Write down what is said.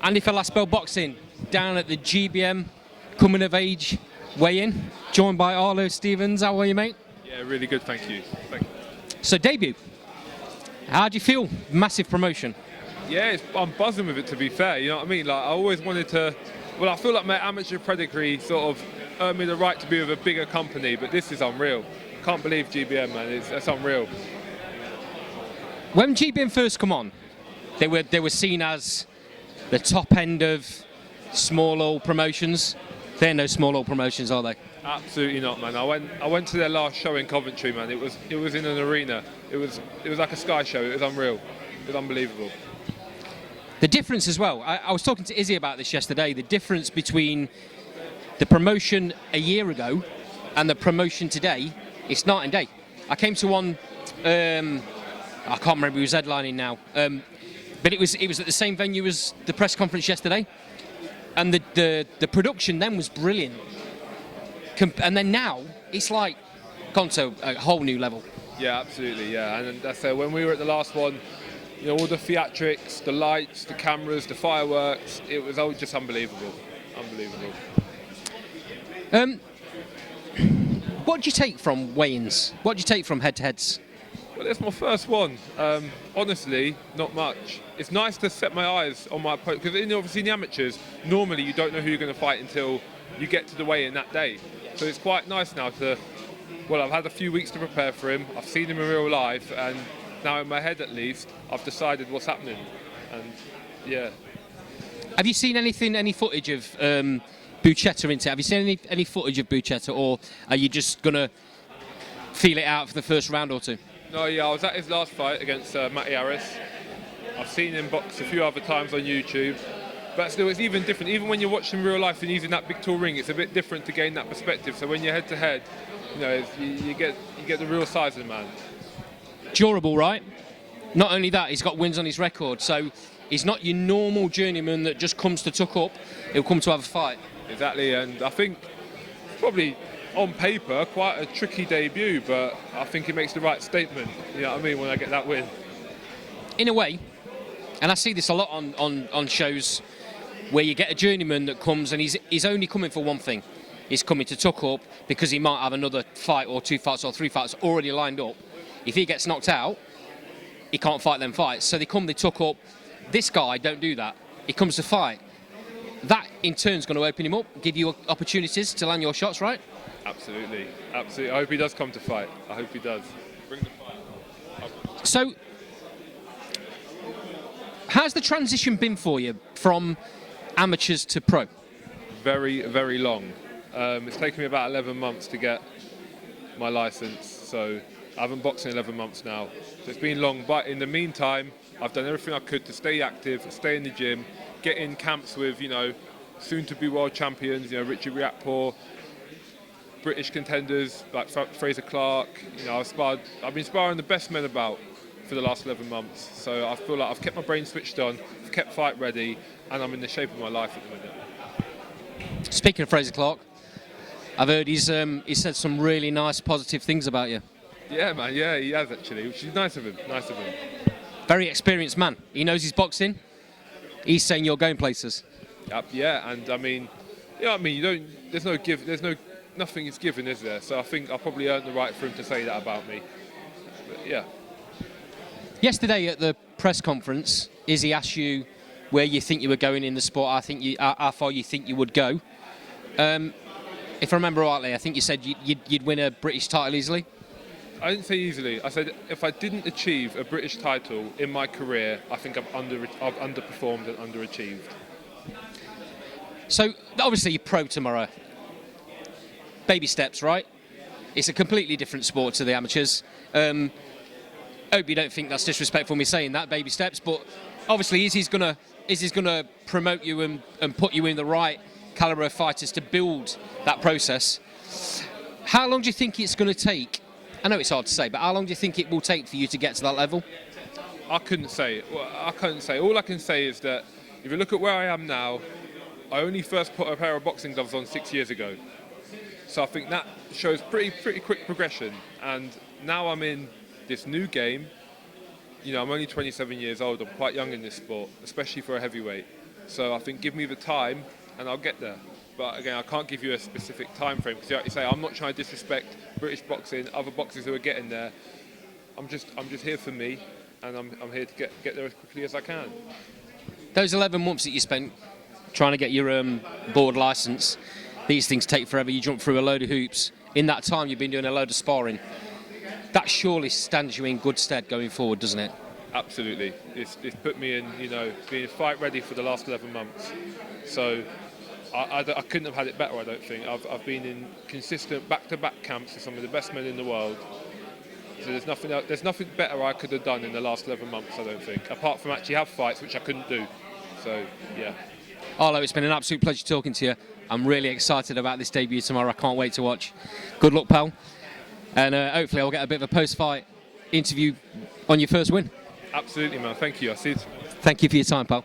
Andy for Last Bell Boxing down at the GBM Coming of Age weigh-in, joined by Arlo Stephens. How are you, mate? Yeah, really good, thank you. So debut, how do you feel? Massive promotion. Yeah, I'm buzzing with it, to be fair, you know what I mean? Like, I always wanted to, well, I feel like my amateur pedigree sort of earned me the right to be with a bigger company, but this is unreal. Can't believe GBM, man, it's unreal. When GBM first come on, they were seen as the top end of small old promotions. They're no small old promotions, are they? Absolutely not, man. I went to their last show in Coventry, man. It was in an arena. It was like a sky show. It was unreal. It was unbelievable. The difference as well, I was talking to Izzy about this yesterday, the difference between the promotion a year ago and the promotion today, it's night and day. I came to one, I can't remember who was headlining now, but it was at the same venue as the press conference yesterday, and the production then was brilliant. And then now, it's like gone to a whole new level. Yeah, absolutely, yeah. And that's when we were at the last one, you know, all the theatrics, the lights, the cameras, the fireworks, it was all just unbelievable. Unbelievable. What do you take from weigh-ins? What do you take from head-to-heads? Well, it's my first one. Honestly, not much. It's nice to set my eyes on my opponent, because obviously in the amateurs, normally you don't know who you're going to fight until you get to the weigh-in that day. So it's quite nice now to, well, I've had a few weeks to prepare for him. I've seen him in real life, and now in my head at least, I've decided what's happening. And yeah. Have you seen any footage of Buchetta into it? Have you seen any footage of Buchetta, or are you just going to feel it out for the first round or two? No, yeah, I was at his last fight against Matty Harris. I've seen him box a few other times on YouTube. But still, it's even different. Even when you're watching real life and he's in that big tall ring, it's a bit different to gain that perspective. So when you're head to head, you know, you get the real size of the man. Durable, right? Not only that, he's got wins on his record. So he's not your normal journeyman that just comes to tuck up. He'll come to have a fight. Exactly, and I think probably on paper quite a tricky debut, but I think he makes the right statement. You know what I mean? When I get that win. In a way, and I see this a lot on shows where you get a journeyman that comes and he's only coming for one thing. He's coming to tuck up because he might have another fight or two fights or three fights already lined up. If he gets knocked out, he can't fight them fights. So they tuck up. This guy don't do that. He comes to fight. That in turn is going to open him up, give you opportunities to land your shots, right? Absolutely, absolutely. I hope he does come to fight. I hope he does. Bring the fight. So, how's the transition been for you from amateurs to pro? Very, very long. It's taken me about 11 months to get my license, so I haven't boxed in 11 months now. So it's been long, but in the meantime, I've done everything I could to stay active, stay in the gym, get in camps with, you know, soon-to-be world champions, you know, Richard Riakporhe, British contenders like Fraser Clark. You know, I've been sparring the best men about for the last 11 months. So I feel like I've kept my brain switched on, I've kept fight ready, and I'm in the shape of my life at the minute. Speaking of Fraser Clark, I've heard he's said some really nice, positive things about you. Yeah, man. Yeah, he has actually, which is nice of him. Nice of him. Very experienced man. He knows his boxing. He's saying you're going places. Yeah, and I mean, you know what I mean. You don't. There's no give. Nothing is given, is there? So I think I probably earned the right for him to say that about me. But yeah. Yesterday at the press conference, Izzy asked you where you think you were going in the sport. How far you think you would go. If I remember rightly, I think you said you'd win a British title easily. I didn't say easily. I said if I didn't achieve a British title in my career, I think I've underperformed and underachieved. So obviously you're pro tomorrow. Baby steps, right? It's a completely different sport to the amateurs. Hope you don't think that's disrespectful me saying that, baby steps, but obviously Izzy's gonna promote you and put you in the right calibre of fighters to build that process. How long do you think it's going to take? I know it's hard to say, but how long do you think it will take for you to get to that level? I couldn't say. All I can say is that if you look at where I am now, I only first put a pair of boxing gloves on 6 years ago. So I think that shows pretty quick progression. And now I'm in this new game. You know, I'm only 27 years old. I'm quite young in this sport, especially for a heavyweight. So I think give me the time and I'll get there. But again, I can't give you a specific time frame because, like you say, I'm not trying to disrespect British boxing, other boxers who are getting there. I'm just here for me, and I'm here to get there as quickly as I can. Those 11 months that you spent trying to get your board licence, these things take forever. You jump through a load of hoops. In that time, you've been doing a load of sparring. That surely stands you in good stead going forward, doesn't it? Absolutely. It's put me in, being fight ready for the last 11 months. So I couldn't have had it better, I don't think. I've been in consistent back-to-back camps with some of the best men in the world. So there's nothing better I could have done in the last 11 months, I don't think, apart from actually have fights, which I couldn't do. So, yeah. Arlo, it's been an absolute pleasure talking to you. I'm really excited about this debut tomorrow. I can't wait to watch. Good luck, pal. And hopefully I'll get a bit of a post-fight interview on your first win. Absolutely, man. Thank you. I see it. Thank you for your time, pal.